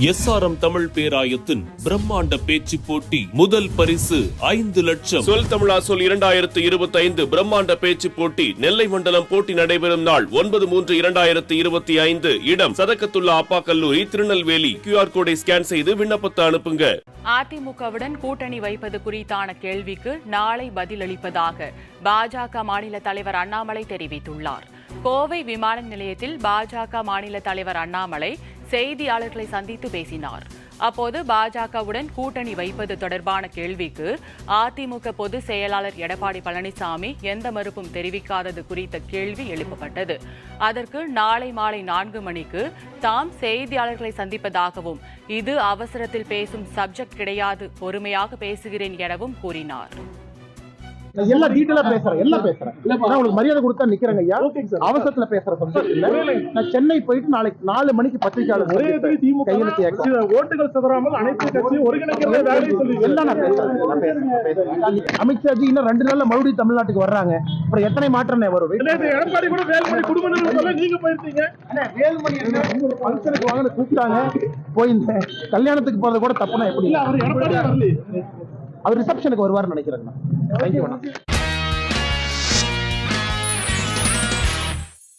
SRM Tamil பேராயத்தின் பிரம்மாண்ட பேச்சு போட்டி முதல் பரிசு 5 லட்சம். சொல் தமிழா சொல் 2025 பிரம்மாண்ட பேச்சு போட்டி நெல்லை மண்டலம் போட்டி நடைபெறும் நாள் 9/3/2025. இடம் சதக்கத்துல்லா அப்பா கல்லூரி, திருநெல்வேலி. QR கோடை ஸ்கேன் செய்து விண்ணப்பத்தை அனுப்புங்க. அதிமுகவுடன் கூட்டணி வைப்பது குறித்தான கேள்விக்கு நாளை பதிலளிப்பதாக பாஜக மாநில தலைவர் அண்ணாமலை தெரிவித்துள்ளார். கோவை விமான நிலையத்தில் பாஜக மாநில தலைவர் அண்ணாமலை செய்தியாளர்களை சந்தித்து பேசினார். அப்போது பாஜகவுடன் கூட்டணி வைப்பது தொடர்பான கேள்விக்கு அதிமுக பொதுச் செயலாளர் எடப்பாடி பழனிசாமி எந்த மறுப்பும் தெரிவிக்காதது குறித்த கேள்வி எழுப்பப்பட்டது. அதற்கு நாளை மாலை 4 மணிக்கு தாம் செய்தியாளர்களை சந்திப்பதாகவும், இது அவசரத்தில் பேசும் சப்ஜெக்ட் கிடையாது, பொறுமையாக பேசுகிறேன் எனவும் கூறினார். எல்லாம் டீடைலா பேசுறேன், எல்லாம் பேசுறேன். உங்களுக்கு மரியாதை கொடுத்தா நிக்கிறேங்க ஐயா. அவசரத்துல பேசுற சப்ஜெக்ட் இல்ல. நான் சென்னை போயிட்டு நாளைக்கு 4 மணிக்கு பத்திரிகையாளர் ஓட்டுகள் சிதறாமல் அனைத்து கட்சியும் ஒருங்கிணைக்கிற எல்லாம் நான் பேசுறேன். அமித்ஷாஜி இன்னும் 2 நாள்ல மறுபடியும் தமிழ்நாட்டுக்கு வர்றாங்க. அப்புறம் எத்தனை மாற்றம் வரும்? எடப்பாடி கூட வேல்மணி குடும்பம் நீங்க போயிருந்தீங்க. வேல்மணி ஃபங்க்ஷனுக்கு வாங்க கூப்பிட்டாங்க, போயிருந்தேன். கல்யாணத்துக்கு போறது கூட தப்புனா எப்படி? அவர் ரிசப்ஷனுக்கு வருவார்னு நினைக்கிறேன். தேங்க்யூ.